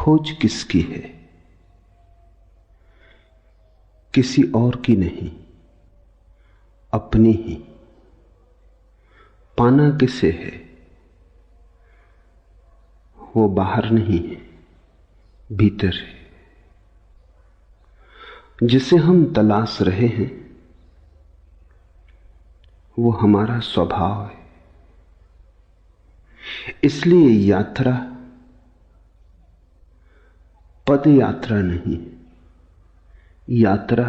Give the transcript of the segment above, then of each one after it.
खोज किसकी है? किसी और की नहीं, अपनी ही। पाना किसे है? वो बाहर नहीं है, भीतर है। जिसे हम तलाश रहे हैं वो हमारा स्वभाव है। इसलिए यात्रा पद यात्रा नहीं, यात्रा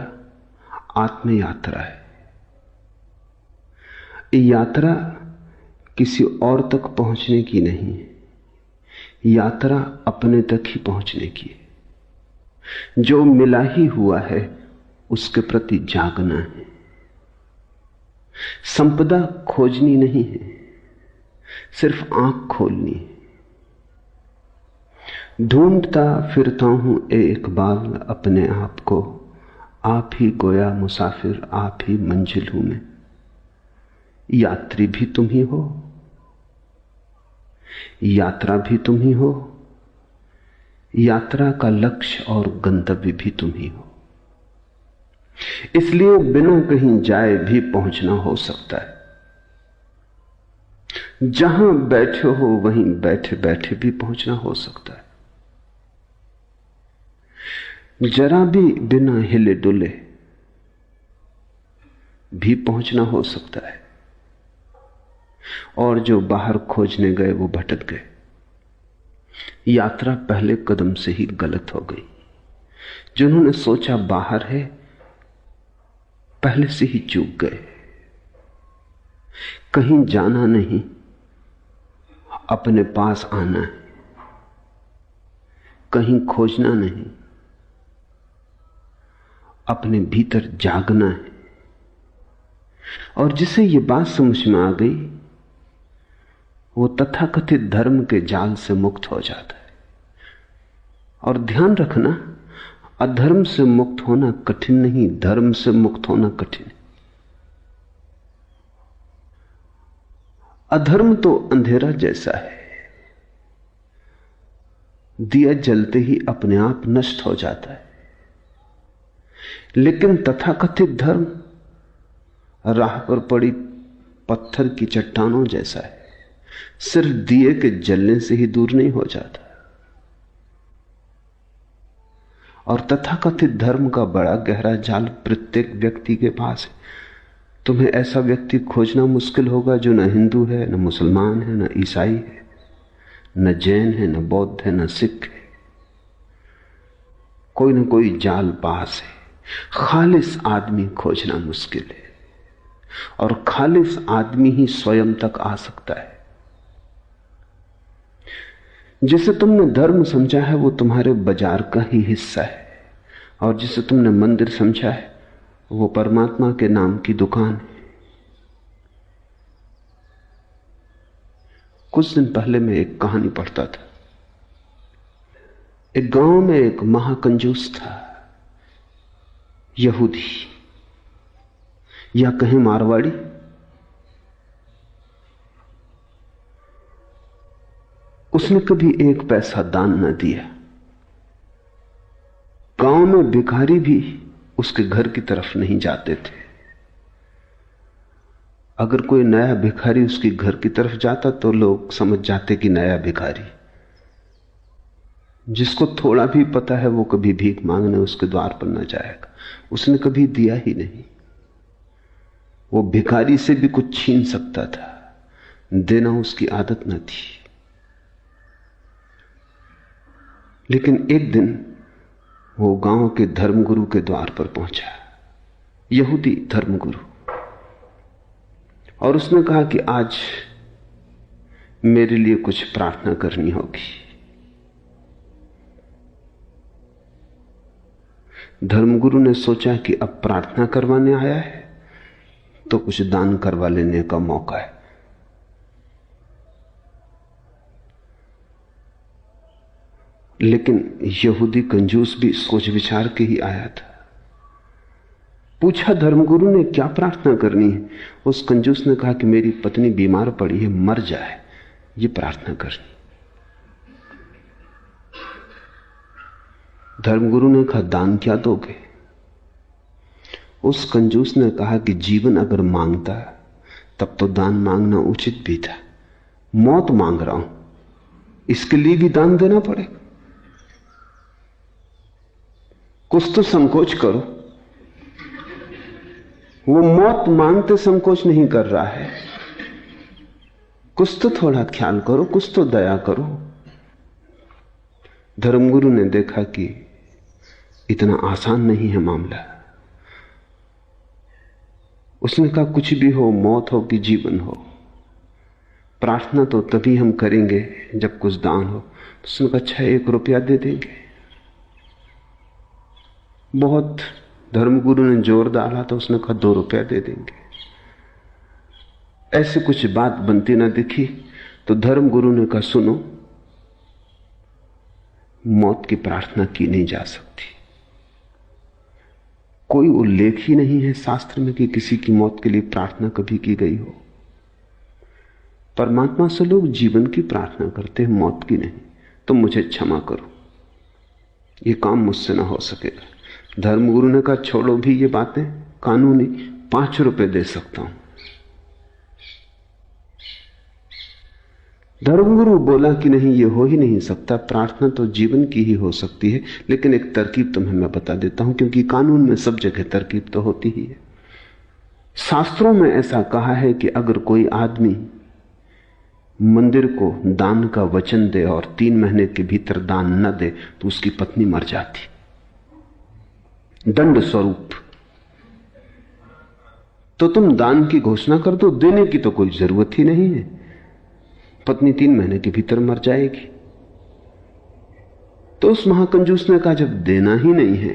आत्म यात्रा है। यात्रा किसी और तक पहुंचने की नहीं है, यात्रा अपने तक ही पहुंचने की है। जो मिला ही हुआ है उसके प्रति जागना है। संपदा खोजनी नहीं है, सिर्फ आंख खोलनी है। ढूंढता फिरता हूं एक बाल अपने आप को, आप ही गोया मुसाफिर, आप ही मंजिल हूं मैं। यात्री भी तुम ही हो, यात्रा भी तुम ही हो, यात्रा का लक्ष्य और गंतव्य भी तुम ही हो। इसलिए बिना कहीं जाए भी पहुंचना हो सकता है। जहां बैठे हो वहीं बैठे बैठे भी पहुंचना हो सकता है। जरा भी बिना हिले डुले भी पहुंचना हो सकता है। और जो बाहर खोजने गए वो भटक गए। यात्रा पहले कदम से ही गलत हो गई। जिन्होंने सोचा बाहर है, पहले से ही चूक गए। कहीं जाना नहीं, अपने पास आना है। कहीं खोजना नहीं, अपने भीतर जागना है। और जिसे ये बात समझ में आ गई वो तथाकथित धर्म के जाल से मुक्त हो जाता है। और ध्यान रखना, अधर्म से मुक्त होना कठिन नहीं, धर्म से मुक्त होना कठिन है। अधर्म तो अंधेरा जैसा है, दिया जलते ही अपने आप नष्ट हो जाता है। लेकिन तथाकथित धर्म राह पर पड़ी पत्थर की चट्टानों जैसा है, सिर्फ दिए के जलने से ही दूर नहीं हो जाता। और तथाकथित धर्म का बड़ा गहरा जाल प्रत्येक व्यक्ति के पास है। तुम्हें ऐसा व्यक्ति खोजना मुश्किल होगा जो न हिंदू है, न मुसलमान है, न ईसाई है, न जैन है, न बौद्ध है, न सिख है। कोई न कोई जाल पास है। खालिस आदमी खोजना मुश्किल है, और खालिस आदमी ही स्वयं तक आ सकता है। जिसे तुमने धर्म समझा है वो तुम्हारे बाजार का ही हिस्सा है, और जिसे तुमने मंदिर समझा है वो परमात्मा के नाम की दुकान है। कुछ दिन पहले मैं एक कहानी पढ़ता था। एक गांव में एक महाकंजूस था, यहूदी या कहें मारवाड़ी। उसने कभी एक पैसा दान न दिया। गांव में भिखारी भी उसके घर की तरफ नहीं जाते थे। अगर कोई नया भिखारी उसके घर की तरफ जाता तो लोग समझ जाते कि नया भिखारी। जिसको थोड़ा भी पता है वो कभी भीख मांगने उसके द्वार पर न जाएगा। उसने कभी दिया ही नहीं। वो भिखारी से भी कुछ छीन सकता था, देना उसकी आदत न थी। लेकिन एक दिन वो गांव के धर्मगुरु के द्वार पर पहुंचा, यहूदी धर्मगुरु, और उसने कहा कि आज मेरे लिए कुछ प्रार्थना करनी होगी। धर्मगुरु ने सोचा कि अब प्रार्थना करवाने आया है तो कुछ दान करवा लेने का मौका है। लेकिन यहूदी कंजूस भी सोच विचार के ही आया था। पूछा धर्मगुरु ने क्या प्रार्थना करनी है। उस कंजूस ने कहा कि मेरी पत्नी बीमार पड़ी है, मर जाए, ये प्रार्थना करनी। धर्मगुरु ने कहा, दान क्या दोगे? उस कंजूस ने कहा कि जीवन अगर मांगता तब तो दान मांगना उचित भी था। मौत मांग रहा हूं, इसके लिए भी दान देना पड़ेगा। कुछ तो संकोच करो। वो मौत मांगते संकोच नहीं कर रहा है। कुछ तो थोड़ा ख्याल करो, कुछ तो दया करो। धर्मगुरु ने देखा कि इतना आसान नहीं है मामला। उसने कहा, कुछ भी हो, मौत हो कि जीवन हो, प्रार्थना तो तभी हम करेंगे जब कुछ दान हो। तो उसने कहा, अच्छा 1 रुपया दे देंगे। बहुत धर्मगुरु ने जोर डाला तो उसने कहा, 2 रुपया दे देंगे। ऐसे कुछ बात बनती ना दिखी तो धर्मगुरु ने कहा, सुनो, मौत की प्रार्थना की नहीं जा सकती। कोई उल्लेख ही नहीं है शास्त्र में कि किसी की मौत के लिए प्रार्थना कभी की गई हो। परमात्मा से लोग जीवन की प्रार्थना करते हैं, मौत की नहीं। तुम मुझे क्षमा करो, ये काम मुझसे ना हो सकेगा। धर्मगुरु ने कहा, छोड़ो भी ये बातें कानूनी, 5 रुपए दे सकता हूं। धर्मगुरु बोला कि नहीं, ये हो ही नहीं सकता, प्रार्थना तो जीवन की ही हो सकती है। लेकिन एक तरकीब तुम्हें मैं बता देता हूं, क्योंकि कानून में सब जगह तरकीब तो होती ही है। शास्त्रों में ऐसा कहा है कि अगर कोई आदमी मंदिर को दान का वचन दे और 3 महीने के भीतर दान न दे तो उसकी पत्नी मर जाती, दंड स्वरूप। तो तुम दान की घोषणा कर दो, देने की तो कोई जरूरत ही नहीं है, पत्नी 3 महीने के भीतर मर जाएगी। तो उस महाकंजूस ने कहा, जब देना ही नहीं है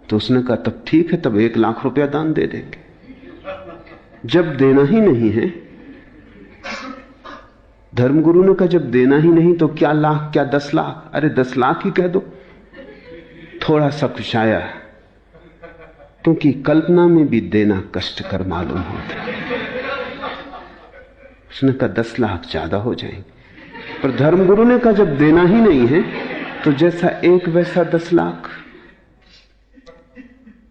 तो उसने कहा, तब ठीक है, तब 1 लाख रुपया दान दे देंगे। जब देना ही नहीं है, धर्मगुरु ने कहा, जब देना ही नहीं तो क्या लाख, क्या 10 लाख? अरे 10 लाख ही कह दो। थोड़ा सा खुशाया, क्योंकि कल्पना में भी देना कष्टकर मालूम होता है। उसने कहा, 10 लाख ज्यादा हो जाएंगे। पर धर्मगुरु ने कहा, जब देना ही नहीं है तो जैसा एक वैसा 10 लाख।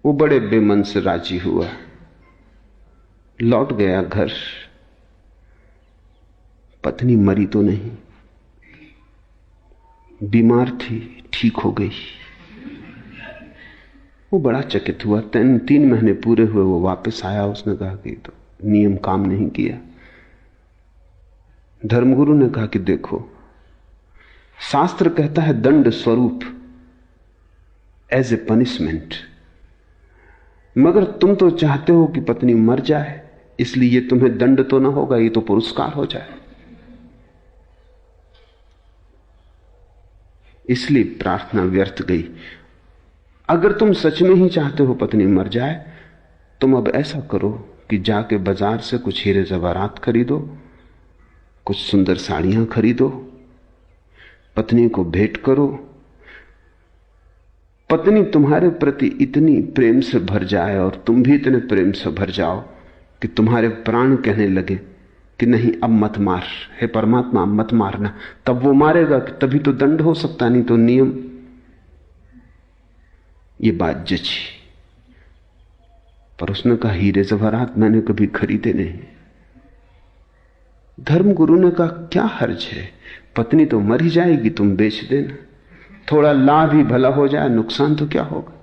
वो बड़े बेमन से राजी हुआ, लौट गया घर। पत्नी मरी तो नहीं, बीमार थी, ठीक हो गई। वो बड़ा चकित हुआ। 3 महीने पूरे हुए, वो वापस आया। उसने कहा कि तो नियम काम नहीं किया। धर्मगुरु ने कहा कि देखो, शास्त्र कहता है दंड स्वरूप, एज ए पनिशमेंट, मगर तुम तो चाहते हो कि पत्नी मर जाए, इसलिए ये तुम्हें दंड तो ना होगा, ये तो पुरस्कार हो जाए। इसलिए प्रार्थना व्यर्थ गई। अगर तुम सच में ही चाहते हो पत्नी मर जाए, तुम अब ऐसा करो कि जाके बाजार से कुछ हीरे जवाहरात खरीदो, कुछ सुंदर साड़ियां खरीदो, पत्नी को भेंट करो। पत्नी तुम्हारे प्रति इतनी प्रेम से भर जाए और तुम भी इतने प्रेम से भर जाओ कि तुम्हारे प्राण कहने लगे कि नहीं, अब मत मार, हे परमात्मा अब मत मारना। तब वो मारेगा, तभी तो दंड हो सकता, नहीं तो नियम। ये बात जची। पर उसने कहा, हीरे जवाहरात मैंने कभी खरीदे नहीं। धर्मगुरु ने कहा, क्या हर्ज है, पत्नी तो मर ही जाएगी, तुम बेच देना, थोड़ा लाभ ही भला हो जाए, नुकसान तो क्या होगा।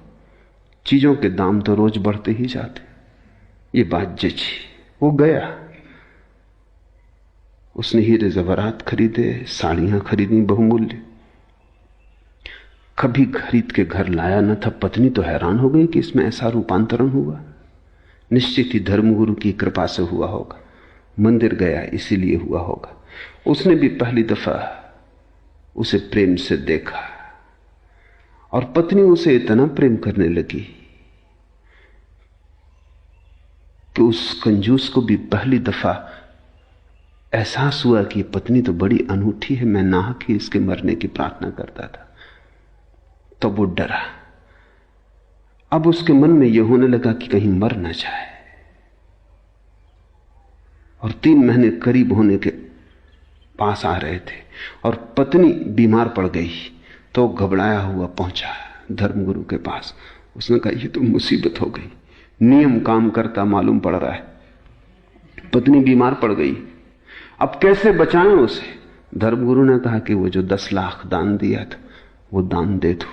चीजों के दाम तो रोज बढ़ते ही जाते। ये बात जची। वो गया, उसने हीरे जवाहरात खरीदे, साड़ियां खरीदी बहुमूल्य, कभी खरीद के घर लाया न था। पत्नी तो हैरान हो गई कि इसमें ऐसा रूपांतरण हुआ। निश्चित ही धर्मगुरु की कृपा से हुआ होगा, मंदिर गया इसीलिए हुआ होगा। उसने भी पहली दफा उसे प्रेम से देखा और पत्नी उसे इतना प्रेम करने लगी कि उस कंजूस को भी पहली दफा एहसास हुआ कि पत्नी तो बड़ी अनूठी है, मैं नाहक ही इसके मरने की प्रार्थना करता था। तो वो डरा। अब उसके मन में यह होने लगा कि कहीं मर न जाए। और 3 महीने करीब होने के पास आ रहे थे और पत्नी बीमार पड़ गई। तो घबराया हुआ पहुंचा धर्मगुरु के पास। उसने कहा ये तो मुसीबत हो गई, नियम काम करता मालूम पड़ रहा है, पत्नी बीमार पड़ गई, अब कैसे बचाएं उसे। धर्मगुरु ने कहा कि वो जो 10 लाख दान दिया था वो दान दे दो,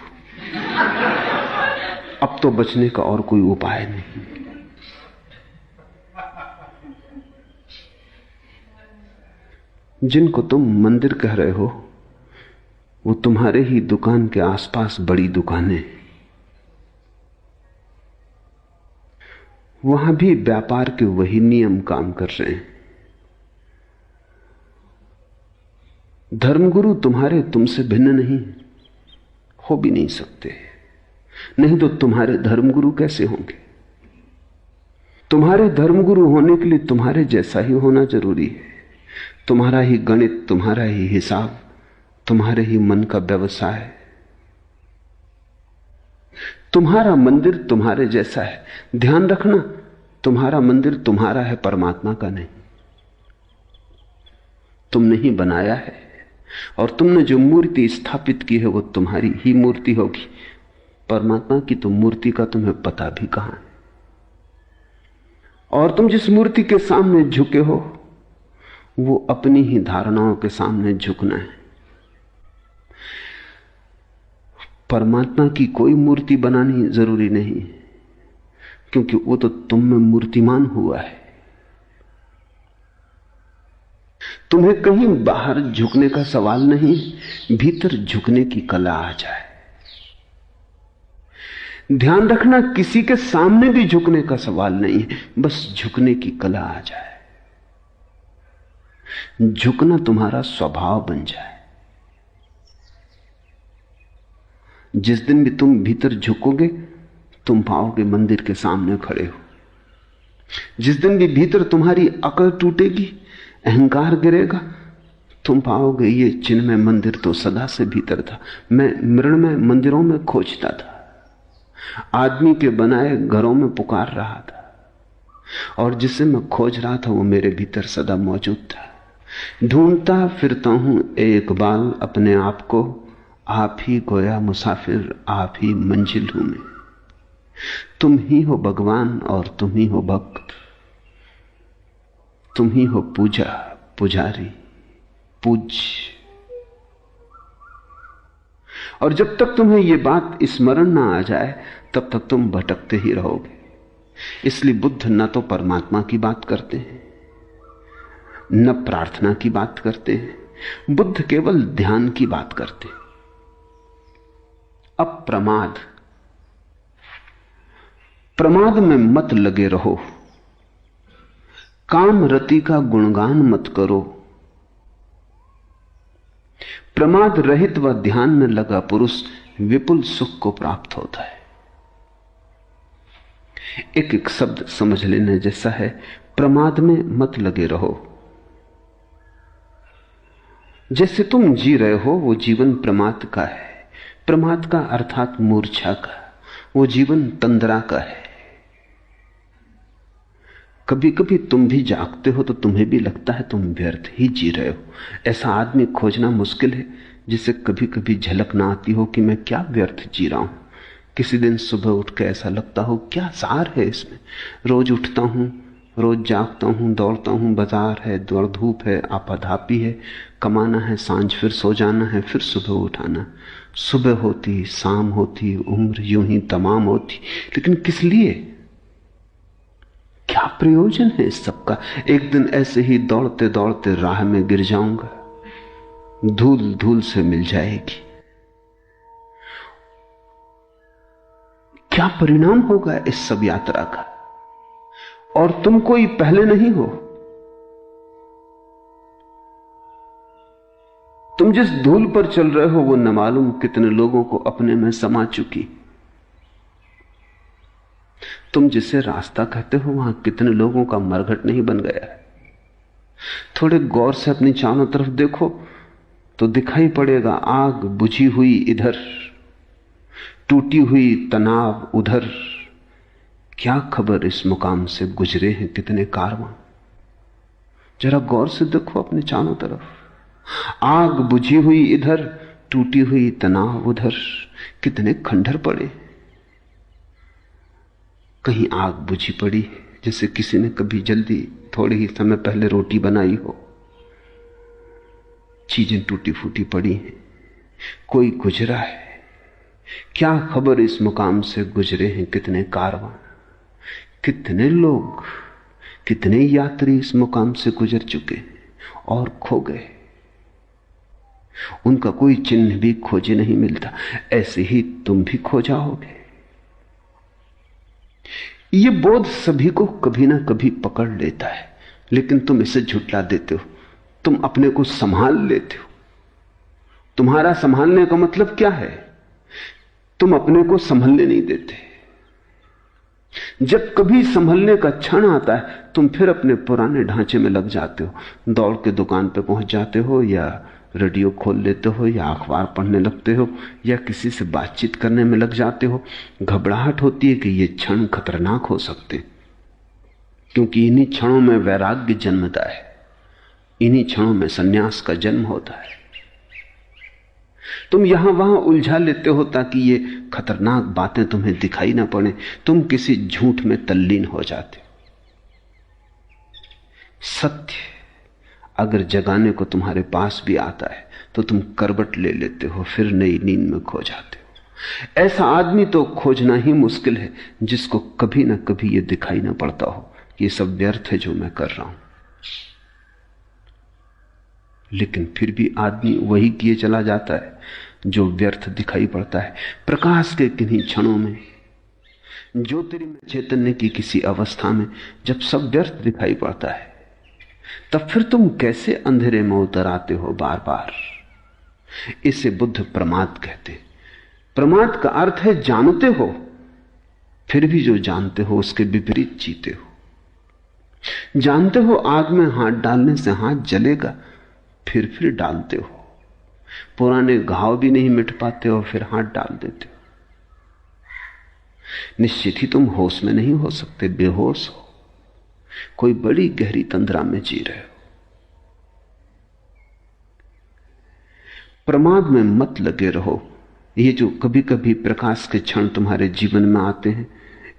अब तो बचने का और कोई उपाय नहीं। जिनको तुम मंदिर कह रहे हो वो तुम्हारे ही दुकान के आसपास बड़ी दुकानें, वहां भी व्यापार के वही नियम काम कर रहे हैं। धर्मगुरु तुम्हारे तुमसे भिन्न नहीं हो भी नहीं सकते, नहीं तो तुम्हारे धर्मगुरु कैसे होंगे। तुम्हारे धर्मगुरु होने के लिए तुम्हारे जैसा ही होना जरूरी है। तुम्हारा ही गणित, तुम्हारा ही हिसाब, तुम्हारे ही मन का व्यवसाय। तुम्हारा मंदिर तुम्हारे जैसा है। ध्यान रखना, तुम्हारा मंदिर तुम्हारा है, परमात्मा का नहीं। तुमने ही बनाया है और तुमने जो मूर्ति स्थापित की है वो तुम्हारी ही मूर्ति होगी। परमात्मा की तो मूर्ति का तुम्हें पता भी कहां है। और तुम जिस मूर्ति के सामने झुके हो वो अपनी ही धारणाओं के सामने झुकना है। परमात्मा की कोई मूर्ति बनानी जरूरी नहीं, क्योंकि वो तो तुम में मूर्तिमान हुआ है। तुम्हें कहीं बाहर झुकने का सवाल नहीं, भीतर झुकने की कला आ जाए। ध्यान रखना, किसी के सामने भी झुकने का सवाल नहीं है, बस झुकने की कला आ जाए। झुकना तुम्हारा स्वभाव बन जाए। जिस दिन भी तुम भीतर झुकोगे तुम पाओगे मंदिर के सामने खड़े हो। जिस दिन भी भीतर तुम्हारी अकल टूटेगी, अहंकार गिरेगा, तुम पाओगे ये चिन्मय मंदिर तो सदा से भीतर था। मैं मृण्मय मंदिरों में खोजता था, आदमी के बनाए घरों में पुकार रहा था, और जिसे मैं खोज रहा था वो मेरे भीतर सदा मौजूद था। ढूंढता फिरता हूं एक बाल अपने आप को, आप ही गोया मुसाफिर, आप ही मंजिल हूं मैं। तुम ही हो भगवान और तुम ही हो भक्त, तुम ही हो पूजा पुजारी पूज्य। और जब तक तुम्हें यह बात स्मरण ना आ जाए तब तक तुम भटकते ही रहोगे। इसलिए बुद्ध न तो परमात्मा की बात करते हैं न प्रार्थना की बात करते हैं, बुद्ध केवल ध्यान की बात करते हैं। अप्रमाद, प्रमाद में मत लगे रहो, काम रति का गुणगान मत करो। प्रमाद रहित व ध्यान में लगा पुरुष विपुल सुख को प्राप्त होता है। एक एक शब्द समझ लेने जैसा है। प्रमाद में मत लगे रहो। जैसे तुम जी रहे हो वो जीवन प्रमाद का है। प्रमाद का अर्थात मूर्छा का, वो जीवन तंद्रा का है। कभी कभी तुम भी जागते हो तो तुम्हें भी लगता है तुम व्यर्थ ही जी रहे हो। ऐसा आदमी खोजना मुश्किल है जिसे कभी कभी झलक ना आती हो कि मैं क्या व्यर्थ जी रहा हूं। किसी दिन सुबह उठ के ऐसा लगता हो क्या सार है इसमें। रोज उठता हूं, रोज जागता हूं, दौड़ता हूं, बाजार है, दौड़ धूप है, आपाधापी है, कमाना है, सांझ फिर सो जाना है, फिर सुबह उठाना। सुबह होती, शाम होती, उम्र यूं ही तमाम होती, लेकिन किस लिए? क्या प्रयोजन है इस सब का? एक दिन ऐसे ही दौड़ते दौड़ते राह में गिर जाऊंगा, धूल धूल से मिल जाएगी। क्या परिणाम होगा इस सब यात्रा का? और तुम कोई पहले नहीं हो। तुम जिस धूल पर चल रहे हो वो न मालूम कितने लोगों को अपने में समा चुकी। तुम जिसे रास्ता कहते हो वहां कितने लोगों का मरघट नहीं बन गया है। थोड़े गौर से अपनी चारों तरफ देखो तो दिखाई पड़ेगा आग बुझी हुई इधर, टूटी हुई तनाव उधर। क्या खबर इस मुकाम से गुजरे हैं कितने कारवां। जरा गौर से देखो अपने चारों तरफ। आग बुझी हुई इधर, टूटी हुई तनाव उधर, कितने खंडहर पड़े। कहीं आग बुझी पड़ी है, जैसे किसी ने कभी जल्दी थोड़े ही समय पहले रोटी बनाई हो। चीजें टूटी फूटी पड़ी हैं। कोई गुजरा है, क्या खबर इस मुकाम से गुजरे हैं कितने कारवां, कितने लोग, कितने यात्री इस मुकाम से गुजर चुके और खो गए। उनका कोई चिन्ह भी खोजे नहीं मिलता। ऐसे ही तुम भी खो जाओगे। ये बोध सभी को कभी ना कभी पकड़ लेता है, लेकिन तुम इसे झुठला देते हो। तुम अपने को संभाल लेते हो। तुम्हारा संभालने का मतलब क्या है? तुम अपने को संभलने नहीं देते। जब कभी संभलने का क्षण आता है, तुम फिर अपने पुराने ढांचे में लग जाते हो। दौड़ के दुकान पे पहुंच जाते हो, या रेडियो खोल लेते हो, या अखबार पढ़ने लगते हो, या किसी से बातचीत करने में लग जाते हो। घबराहट होती है कि ये क्षण खतरनाक हो सकते, क्योंकि इन्हीं क्षणों में वैराग्य जन्मता है, इन्हीं क्षणों में सन्यास का जन्म होता है। तुम यहां वहां उलझा लेते हो ताकि ये खतरनाक बातें तुम्हें दिखाई ना पड़े। तुम किसी झूठ में तल्लीन हो जाते हो। सत्य अगर जगाने को तुम्हारे पास भी आता है तो तुम करवट ले लेते हो, फिर नई नींद में खो जाते हो। ऐसा आदमी तो खोजना ही मुश्किल है जिसको कभी ना कभी ये दिखाई ना पड़ता हो कि ये सब व्यर्थ है जो मैं कर रहा हूं। लेकिन फिर भी आदमी वही किए चला जाता है जो व्यर्थ दिखाई पड़ता है। प्रकाश के किन्हीं क्षणों में, ज्योतिर्मय चैतन्य की किसी अवस्था में, जब सब व्यर्थ दिखाई पड़ता है, तब फिर तुम कैसे अंधेरे में उतर आते हो बार बार। इसे बुद्ध प्रमाद कहते। प्रमाद का अर्थ है जानते हो, फिर भी जो जानते हो उसके विपरीत जीते हो। जानते हो आग में हाथ डालने से हाथ जलेगा, फिर डालते हो। पुराने घाव भी नहीं मिट पाते हो, फिर हाथ डाल देते हो। निश्चित ही तुम होश में नहीं हो सकते, बेहोश हो, कोई बड़ी गहरी तंद्रा में जी रहे हो। प्रमाद में मत लगे रहो। ये जो कभी कभी प्रकाश के क्षण तुम्हारे जीवन में आते हैं,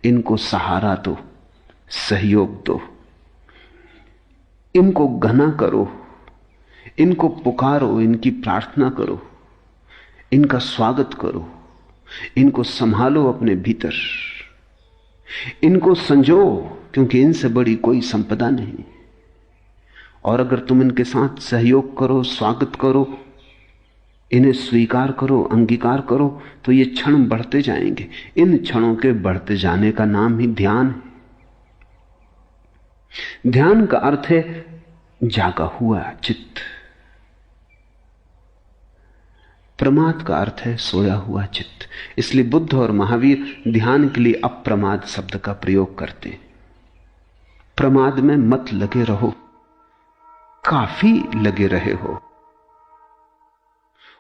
इनको सहारा दो, सहयोग दो, इनको घना करो, इनको पुकारो, इनकी प्रार्थना करो, इनका स्वागत करो, इनको संभालो अपने भीतर, इनको संजो, क्योंकि इनसे बड़ी कोई संपदा नहीं। और अगर तुम इनके साथ सहयोग करो, स्वागत करो, इन्हें स्वीकार करो, अंगीकार करो, तो ये क्षण बढ़ते जाएंगे। इन क्षणों के बढ़ते जाने का नाम ही ध्यान है। ध्यान का अर्थ है जागा हुआ चित्त। प्रमाद का अर्थ है सोया हुआ चित्त। इसलिए बुद्ध और महावीर ध्यान के लिए अप्रमाद शब्द का प्रयोग करते हैं। प्रमाद में मत लगे रहो, काफी लगे रहे हो,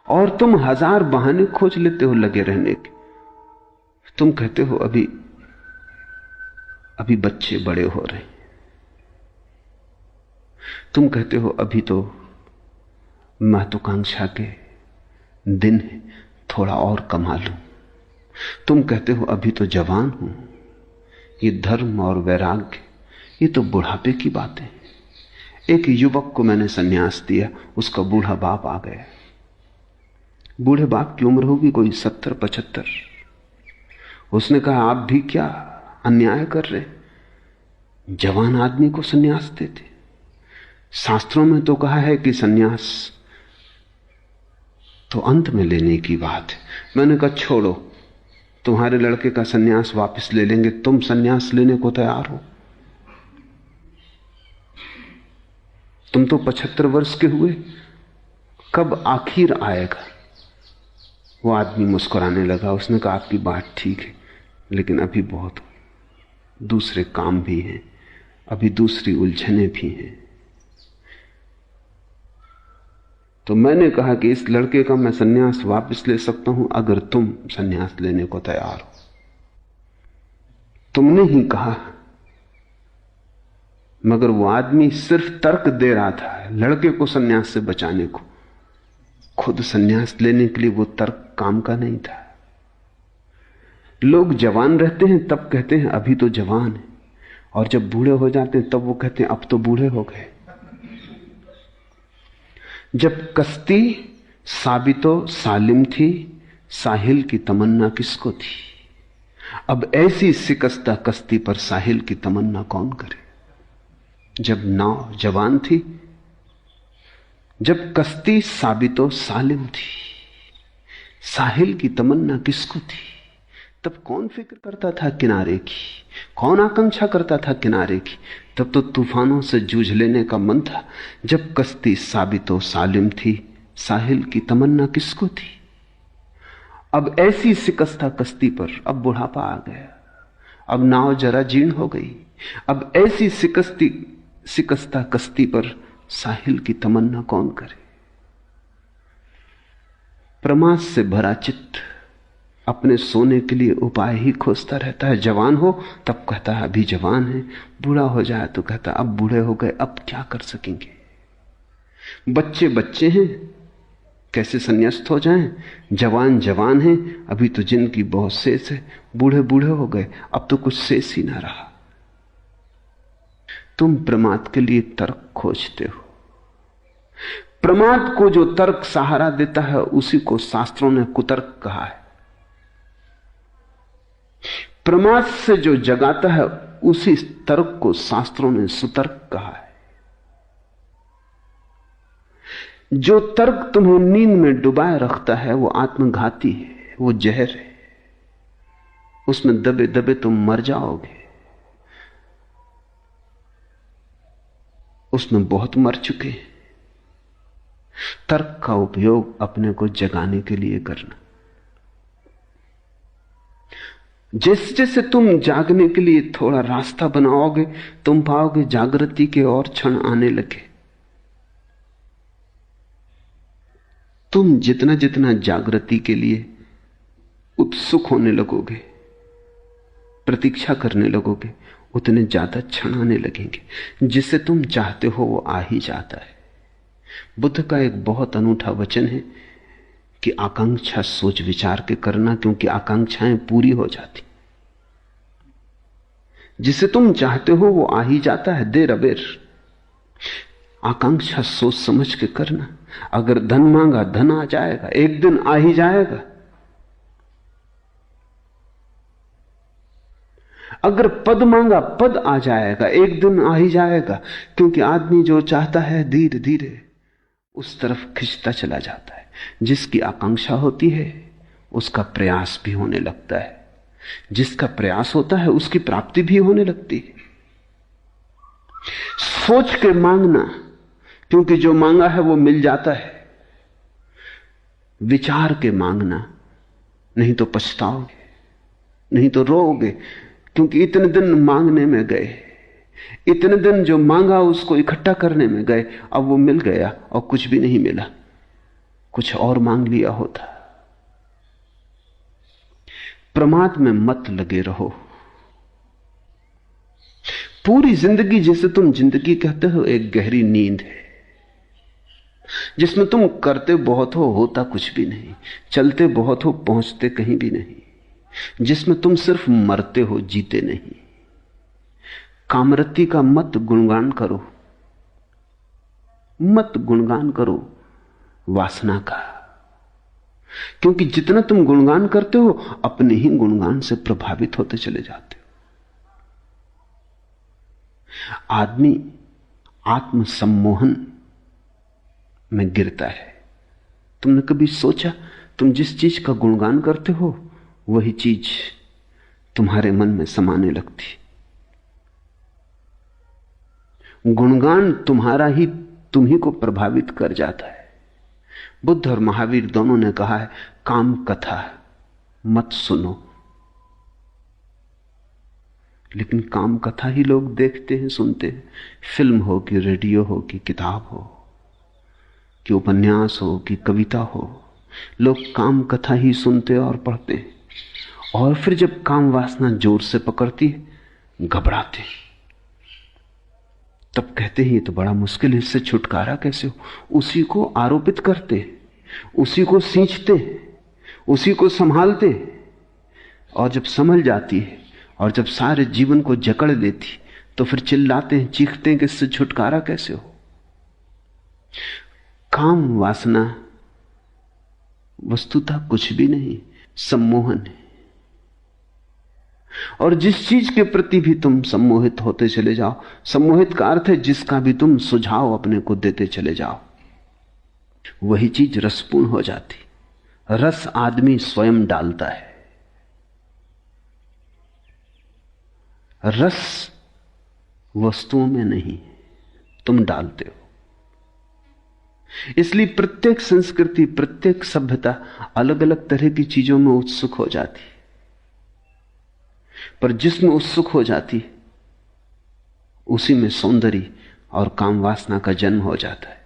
और तुम हजार बहाने खोज लेते हो लगे रहने के। तुम कहते हो अभी बच्चे बड़े हो रहे हैं, तुम कहते हो अभी तो महत्वाकांक्षा के दिन है, थोड़ा और कमा लूं। तुम कहते हो अभी तो जवान हूं। ये धर्म और वैराग्य, ये तो बुढ़ापे की बातें। एक युवक को मैंने सन्यास दिया, उसका बूढ़ा बाप आ गया। बूढ़े बाप की उम्र होगी कोई 70-75। उसने कहा आप भी क्या अन्याय कर रहे, जवान आदमी को सन्यास देते। शास्त्रों में तो कहा है कि सन्यास तो अंत में लेने की बात है। मैंने कहा छोड़ो, तुम्हारे लड़के का सन्यास वापस ले लेंगे, तुम सन्यास लेने को तैयार हो? तुम तो 75 वर्ष के हुए, कब आखिर आएगा? वो आदमी मुस्कुराने लगा। उसने कहा आपकी बात ठीक है, लेकिन अभी बहुत दूसरे काम भी हैं, अभी दूसरी उलझने भी हैं। तो मैंने कहा कि इस लड़के का मैं सन्यास वापस ले सकता हूं अगर तुम सन्यास लेने को तैयार हो। तुमने ही कहा। मगर वो आदमी सिर्फ तर्क दे रहा था लड़के को सन्यास से बचाने को, खुद संन्यास लेने के लिए वो तर्क काम का नहीं था। लोग जवान रहते हैं तब कहते हैं अभी तो जवान है, और जब बूढ़े हो जाते हैं तब वो कहते हैं अब तो बूढ़े हो गए। जब कश्ती साबितो सालिम थी, साहिल की तमन्ना किसको थी? अब ऐसी शिकस्ता कश्ती पर साहिल की तमन्ना कौन करे? जब नाव जवान थी, जब कश्ती साबितो सालिम थी, साहिल की तमन्ना किसको थी? तब कौन फिक्र करता था किनारे की? कौन आकांक्षा करता था किनारे की? तब तो तूफानों से जूझ लेने का मन था। जब कश्ती साबितो सालिम थी, साहिल की तमन्ना किसको थी? अब ऐसी शिकस्ता कश्ती पर, अब बुढ़ापा आ गया, अब नाव जरा जीर्ण हो गई, अब ऐसी शिकस्ता कश्ती पर साहिल की तमन्ना कौन करे? प्रमाद से भरा चित्त अपने सोने के लिए उपाय ही खोजता रहता है। जवान हो तब कहता है अभी जवान है, बूढ़ा हो जाए तो कहता अब बूढ़े हो गए, अब क्या कर सकेंगे। बच्चे बच्चे हैं, कैसे संन्यास्त हो जाएं? जवान जवान हैं, अभी तो जिनकी बहुत शेष है, बूढ़े बूढ़े हो गए, अब तो कुछ शेष ही ना रहा। तुम प्रमाद के लिए तर्क खोजते हो। प्रमाद को जो तर्क सहारा देता है उसी को शास्त्रों ने कुतर्क कहा है। प्रमाद से जो जगाता है उसी तर्क को शास्त्रों ने सुतर्क कहा है। जो तर्क तुम्हें नींद में डुबाए रखता है वो आत्मघाती है, वो जहर है, उसमें दबे दबे तुम मर जाओगे। उसमें बहुत मर चुके हैं। तर्क का उपयोग अपने को जगाने के लिए करना। जैसे जैसे तुम जागने के लिए थोड़ा रास्ता बनाओगे, तुम पाओगे जागृति के और क्षण आने लगे। तुम जितना जितना जागृति के लिए उत्सुक होने लगोगे, प्रतीक्षा करने लगोगे, उतने ज्यादा क्षण आने लगेंगे। जिसे तुम चाहते हो वो आ ही जाता है। बुद्ध का एक बहुत अनूठा वचन है कि आकांक्षा सोच विचार के करना, क्योंकि आकांक्षाएं पूरी हो जाती। जिसे तुम चाहते हो वो आ ही जाता है, देर अबेर। आकांक्षा सोच समझ के करना। अगर धन मांगा धन आ जाएगा, एक दिन आ ही जाएगा। अगर पद मांगा पद आ जाएगा, एक दिन आ ही जाएगा। क्योंकि आदमी जो चाहता है धीरे धीरे उस तरफ खिंचता चला जाता है। जिसकी आकांक्षा होती है उसका प्रयास भी होने लगता है। जिसका प्रयास होता है उसकी प्राप्ति भी होने लगती है। सोच के मांगना, क्योंकि जो मांगा है वो मिल जाता है। विचार के मांगना, नहीं तो पछताओगे, नहीं तो रोओगे, क्योंकि इतने दिन मांगने में गए, इतने दिन जो मांगा उसको इकट्ठा करने में गए, अब वो मिल गया और कुछ भी नहीं मिला, कुछ और मांग लिया होता। प्रमाद में मत लगे रहो। पूरी जिंदगी जिसे तुम जिंदगी कहते हो एक गहरी नींद है, जिसमें तुम करते बहुत हो, होता कुछ भी नहीं, चलते बहुत हो, पहुंचते कहीं भी नहीं, जिसमें तुम सिर्फ मरते हो, जीते नहीं। कामरति का मत गुणगान करो, मत गुणगान करो वासना का, क्योंकि जितना तुम गुणगान करते हो अपने ही गुणगान से प्रभावित होते चले जाते हो। आदमी आत्म सम्मोहन में गिरता है। तुमने कभी सोचा तुम जिस चीज का गुणगान करते हो वही चीज तुम्हारे मन में समाने लगती। गुणगान तुम्हारा ही तुम ही को प्रभावित कर जाता है। बुद्ध और महावीर दोनों ने कहा है काम कथा मत सुनो, लेकिन काम कथा ही लोग देखते हैं, सुनते हैं। फिल्म हो कि रेडियो हो कि किताब हो कि उपन्यास हो कि कविता हो, लोग काम कथा ही सुनते और पढ़ते हैं। और फिर जब काम वासना जोर से पकड़ती है घबराते, तब कहते हैं ये तो बड़ा मुश्किल है, इससे छुटकारा कैसे हो। उसी को आरोपित करते हैं। उसी को सींचते हैं, उसी को संभालते हैं। और जब संभल जाती है और जब सारे जीवन को जकड़ लेती तो फिर चिल्लाते हैं, चीखते हैं कि इससे छुटकारा कैसे हो। काम वासना वस्तुतः कुछ भी नहीं, सम्मोहन है। और जिस चीज के प्रति भी तुम सम्मोहित होते चले जाओ, सम्मोहित का अर्थ है जिसका भी तुम सुझाव अपने को देते चले जाओ, वही चीज रसपूर्ण हो जाती। रस आदमी स्वयं डालता है। रस वस्तुओं में नहीं, तुम डालते हो। इसलिए प्रत्येक संस्कृति, प्रत्येक सभ्यता अलग अलग तरह की चीजों में उत्सुक हो जाती, पर जिसमें उत्सुक हो जाती उसी में सौंदर्य और काम वासना का जन्म हो जाता है।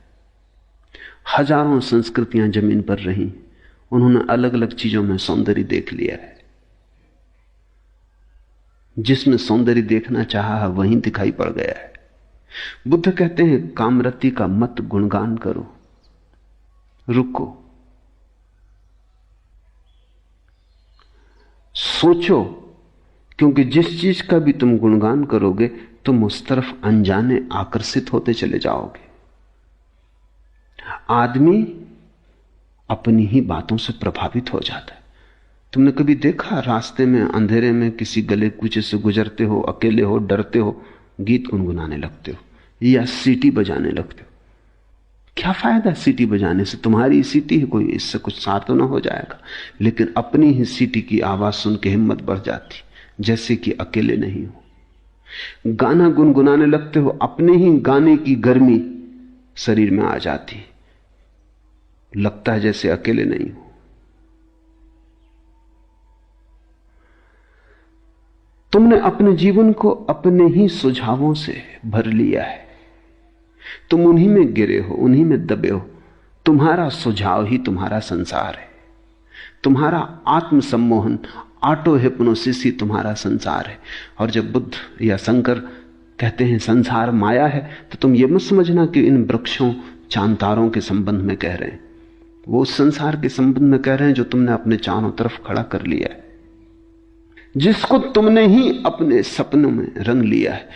हजारों संस्कृतियां जमीन पर रही, उन्होंने अलग अलग चीजों में सौंदर्य देख लिया है। जिसमें सौंदर्य देखना चाहा है वहीं दिखाई पड़ गया है। बुद्ध कहते हैं कामरति का मत गुणगान करो, रुको, सोचो, क्योंकि जिस चीज का भी तुम गुणगान करोगे तुम उस तरफ अनजाने आकर्षित होते चले जाओगे। आदमी अपनी ही बातों से प्रभावित हो जाता है। तुमने कभी देखा रास्ते में अंधेरे में किसी गले कूचे से गुजरते हो, अकेले हो, डरते हो, गीत गुनगुनाने लगते हो या सीटी बजाने लगते हो? क्या फायदा सीटी बजाने से? तुम्हारी सीटी है कोई, इससे कुछ सार तो ना हो जाएगा। लेकिन अपनी ही सीटी की आवाज सुन के हिम्मत बढ़ जाती, जैसे कि अकेले नहीं हो। गाना गुनगुनाने लगते हो, अपने ही गाने की गर्मी शरीर में आ जाती, लगता है जैसे अकेले नहीं हो। तुमने अपने जीवन को अपने ही सुझावों से भर लिया है, तुम उन्हीं में गिरे हो, उन्हीं में दबे हो। तुम्हारा सुझाव ही तुम्हारा संसार है, तुम्हारा आत्मसम्मोहन, ऑटो हिप्नोसिस ही तुम्हारा संसार है। और जब बुद्ध या शंकर कहते हैं संसार माया है, तो तुम ये मत समझना कि इन वृक्षों चांतारों के संबंध में कह रहे हैं। वो उस संसार के संबंध में कह रहे हैं जो तुमने अपने चारों तरफ खड़ा कर लिया है, जिसको तुमने ही अपने सपनों में रंग लिया है,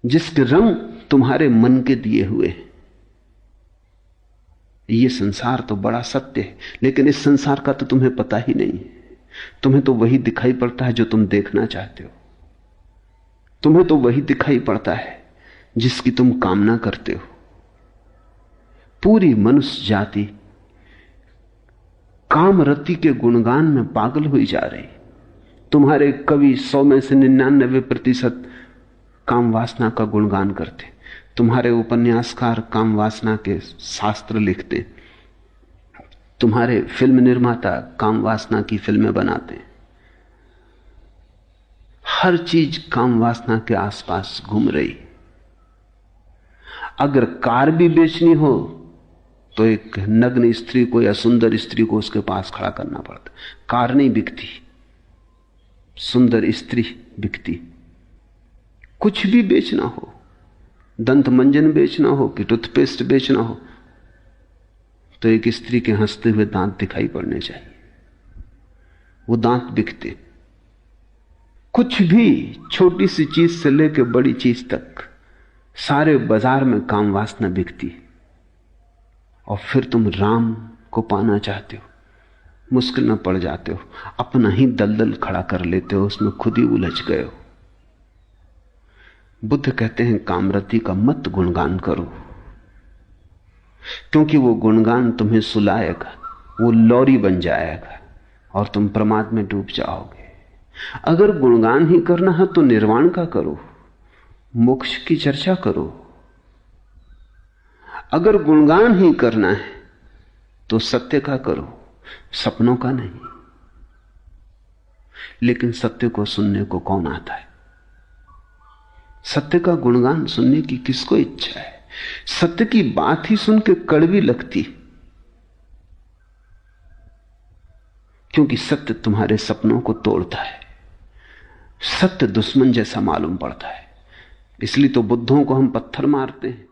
जिसके रंग तुम्हारे मन के दिए हुए हैं। ये संसार तो बड़ा सत्य है, लेकिन इस संसार का तो तुम्हें पता ही नहीं है। तुम्हें तो वही दिखाई पड़ता है जो तुम देखना चाहते हो, तुम्हें तो वही दिखाई पड़ता है जिसकी तुम कामना करते हो। पूरी मनुष्य जाति कामरति के गुणगान में पागल हुई जा रही। तुम्हारे कवि 100 में से 99% काम वासना का गुणगान करते, तुम्हारे उपन्यासकार काम वासना के शास्त्र लिखते, तुम्हारे फिल्म निर्माता काम वासना की फिल्में बनाते। हर चीज काम वासना के आसपास घूम रही। अगर कार भी बेचनी हो तो एक नग्न स्त्री को या सुंदर स्त्री को उसके पास खड़ा करना पड़ता। कार नहीं बिकती, सुंदर स्त्री बिकती। कुछ भी बेचना हो, दंत मंजन बेचना हो कि टूथपेस्ट बेचना हो, तो एक स्त्री के हंसते हुए दांत दिखाई पड़ने चाहिए, वो दांत बिकते। कुछ भी, छोटी सी चीज से लेकर बड़ी चीज तक, सारे बाजार में काम वासना बिकती। और फिर तुम राम को पाना चाहते हो, मुश्किल में पड़ जाते हो, अपना ही दलदल खड़ा कर लेते हो, उसमें खुद ही उलझ गए हो। बुद्ध कहते हैं कामरति का मत गुणगान करो, क्योंकि वो गुणगान तुम्हें सुलाएगा, वो लौरी बन जाएगा और तुम प्रमाद में डूब जाओगे। अगर गुणगान ही करना है तो निर्वाण का करो, मोक्ष की चर्चा करो। अगर गुणगान ही करना है तो सत्य का करो, सपनों का नहीं। लेकिन सत्य को सुनने को कौन आता है? सत्य का गुणगान सुनने की किसको इच्छा है? सत्य की बात ही सुन के कड़वी लगती, क्योंकि सत्य तुम्हारे सपनों को तोड़ता है। सत्य दुश्मन जैसा मालूम पड़ता है। इसलिए तो बुद्धों को हम पत्थर मारते हैं,